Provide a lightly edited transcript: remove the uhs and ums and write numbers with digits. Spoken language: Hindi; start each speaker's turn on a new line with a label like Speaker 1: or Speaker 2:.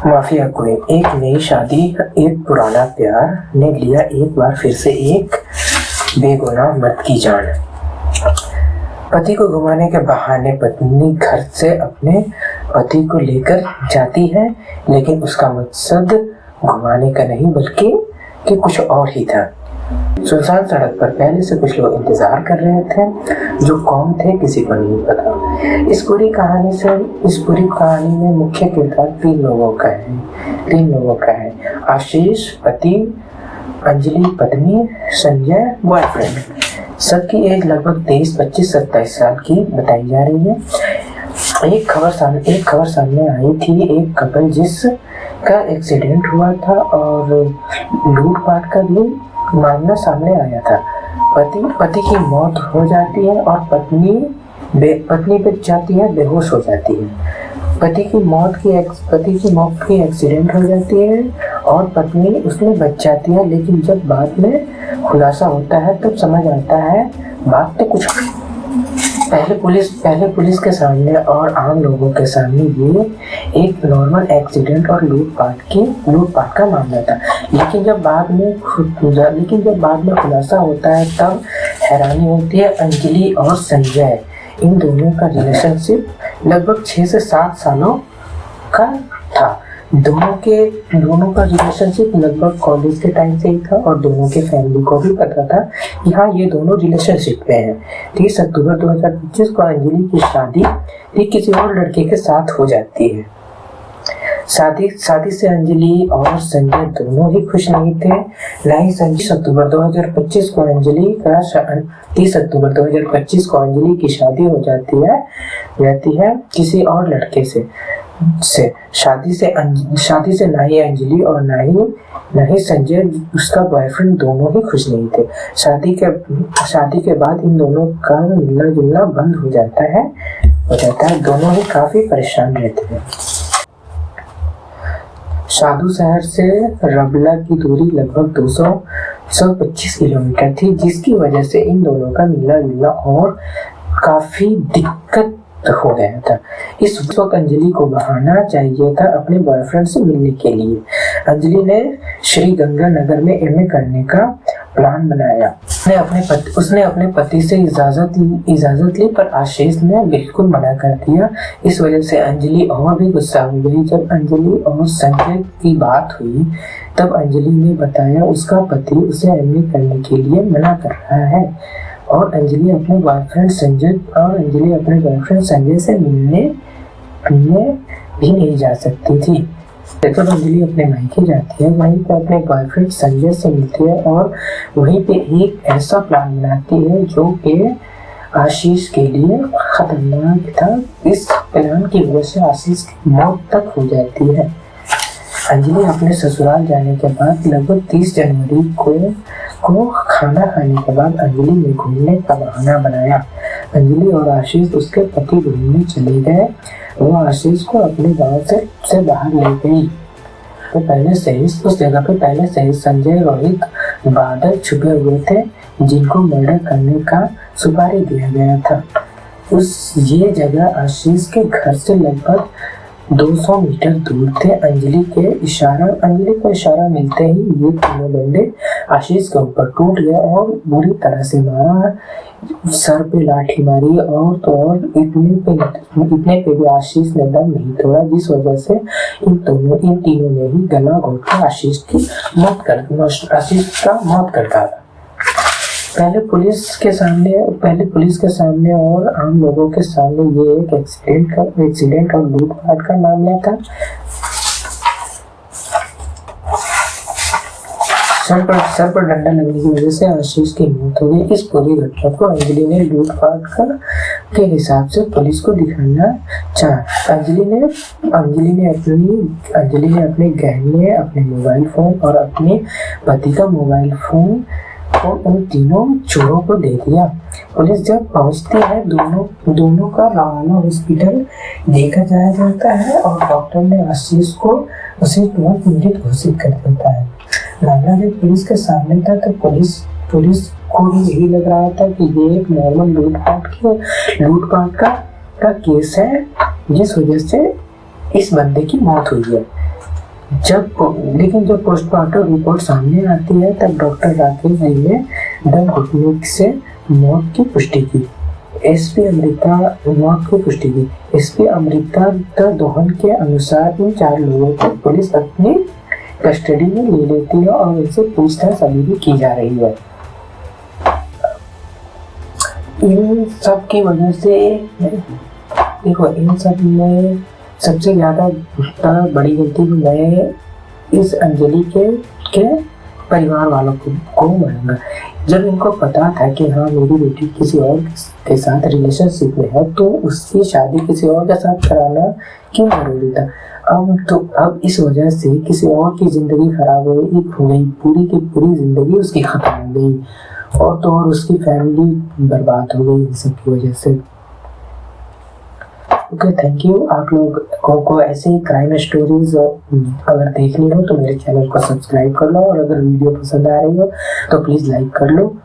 Speaker 1: Mafia queen. एक नई शादी, एक पुराना प्यार ने लिया एक बार फिर से एक बेगुनाह मर्द की जान। पति को घुमाने के बहाने पत्नी घर से अपने पति को लेकर जाती है, लेकिन उसका मकसद घुमाने का नहीं बल्कि कि कुछ और ही था। सुनसान सड़क पर पहले से कुछ लोग इंतजार कर रहे थे, जो कौन थे किसी को नहीं पता। इस पूरी कहानी में मुख्य किरदार तीन लोगों का है। आशीष पति, अंजलि पत्नी, संजय बॉयफ्रेंड। सबकी एज लगभग 23, 25, 27 साल की बताई जा रही है। एक खबर सामने आई थी, एक कपल जिसका एक्सीडेंट हुआ था और लूटपाट का भी मामला सामने आया था। पति की मौत हो जाती है और पत्नी बच जाती है, बेहोश हो जाती है। पति की मौत की एक्सीडेंट हो जाती है और पत्नी उसमें बच जाती है, लेकिन जब बाद में खुलासा होता है तब समझ आता है बात तो कुछ पहले पुलिस के सामने और आम लोगों के सामने ये एक नॉर्मल एक्सीडेंट और लूटपाट का मामला था। लेकिन जब बाद में खुलासा होता है तब हैरानी होती है। अंजलि और संजय, इन दोनों का रिलेशनशिप लगभग 6 से 7 सालों का था। दोनों का रिलेशनशिप लगभग कॉलेज के टाइम से ही था और दोनों के फैमिली को भी पता था कि हाँ, ये दोनों रिलेशनशिप में हैं। 30 अक्टूबर 2025 को अंजलि की शादी किसी और लड़के के साथ हो जाती है। शादी से अंजलि और संजय दोनों ही खुश नहीं थे। ना ही संजय 30 अक्टूबर 2025 को अंजलि की शादी हो जाती है किसी और लड़के से। शादी से ना ही अंजलि और ना ही संजय, उसका बॉयफ्रेंड, दोनों ही खुश नहीं थे। शादी के बाद इन दोनों का मिलना जुलना बंद हो जाता है। दोनों ही काफी परेशान रहते हैं। साधु शहर से रबला की दूरी लगभग 225 किलोमीटर थी, जिसकी वजह से इन दोनों का मिलना जुलना और काफी दिक्कत हो गया था। इस वक्त अंजलि को बहाना चाहिए था अपने बॉयफ्रेंड से मिलने के लिए। अंजलि ने श्री गंगानगर में एमए करने का प्लान बनाया। उसने अपने पति से इजाजत ली, पर आशीष ने बिल्कुल मना कर दिया। इस वजह से अंजलि और भी गुस्सा हो गई। जब अंजलि और संजय की बात हुई तब अंजलि ने बताया उसका पति उसे एमए करने के लिए मना कर रहा है और अंजलि अपने बॉयफ्रेंड संजय से मिलने भी नहीं जा सकती थी। जब अंजलि अपने मायके जाती है, वहीं पे अपने बॉयफ्रेंड संजय से मिलती है और वहीं पे एक ऐसा प्लान बनाती है जो कि आशीष के लिए खतरनाक था। इस प्लान की वजह से आशीष की मौत तक हो जाती है। अंजलि अपने ससुराल जाने के बाद लगभग 30 जनवरी को खाना खाने के बाद अंजलि ने घूमने का बहाना बनाया। अंजलि और आशीष उसके पति घूमने चले गए। वो आशीष को अपने गांव से बाहर ले गई। तो उस जगह पे पहले से ही संजय, रोहित, बादल छुपे हुए थे, जिनको मर्डर करने का सुपारी दिया गया था। ये जगह आशीष के घर से लगभग 200 मीटर दूर थे। अंजलि को इशारा मिलते ही ये तीनों बंदे आशीष के ऊपर टूट गए और बुरी तरह से मारा। सर पे लाठी मारी और इतने पे भी आशीष ने दम नहीं तोड़ा, जिस वजह से इन तीनों ने ही गला घोट कर आशीष का मौत कर डाला। पहले पुलिस के सामने और आम लोगों के सामने ये एक एक्सीडेंट और लूटपाट का मामला था। सर पर डंडा लगने की वजह से आशीष की मौत हो गई। इस पूरी घटना को अंजलि ने लूटपाट के हिसाब से पुलिस को दिखाना चाहा। अंजलि ने अपने गहने, अपने मोबाइल फोन और अपने पति का मोबाइल फोन को उन तीनों चोरों को दे दिया। पुलिस जब पहुंचती है, दोनों का रवाना हॉस्पिटल देखा जाता है और डॉक्टर ने आशीष को उसे तुरंत मृत घोषित कर देता है। मामला जब पुलिस के सामने था तो पुलिस को भी यही लग रहा था कि ये एक नॉर्मल लूटपाट का केस है, जिस वजह से इस बंदे की मौत हुई है। लेकिन जब पोस्टमार्टम रिपोर्ट सामने आती है तब डॉक्टर राकेश जी ने दम घुटने से मौत की पुष्टि की। एसपी अमृता दोहन के अनुसार इन 4 लोगों को पुलिस अपनी कस्टडी में ले लेती है और उनसे पूछताछ अभी भी की जा रही है। इन सब की वजह से देखो, इन सब में सबसे ज्यादा बड़ी गलती मैं इस अंजलि के परिवार वालों को मानूंगा। जब इनको पता था कि हाँ मेरी बेटी किसी और के साथ रिलेशनशिप में है तो उसकी शादी किसी और के साथ कराना क्यों जरूरी था। अब इस वजह से किसी और की जिंदगी खराब हो गई, पूरी की पूरी जिंदगी उसकी खत्म हो गई और तो और उसकी फैमिली बर्बाद हो गई इन सब की वजह से। Okay, thank you. आप लोगों को ऐसे ही क्राइम स्टोरीज अगर देखनी हो तो मेरे चैनल को सब्सक्राइब कर लो और अगर वीडियो पसंद आ रही हो तो प्लीज़ लाइक कर लो।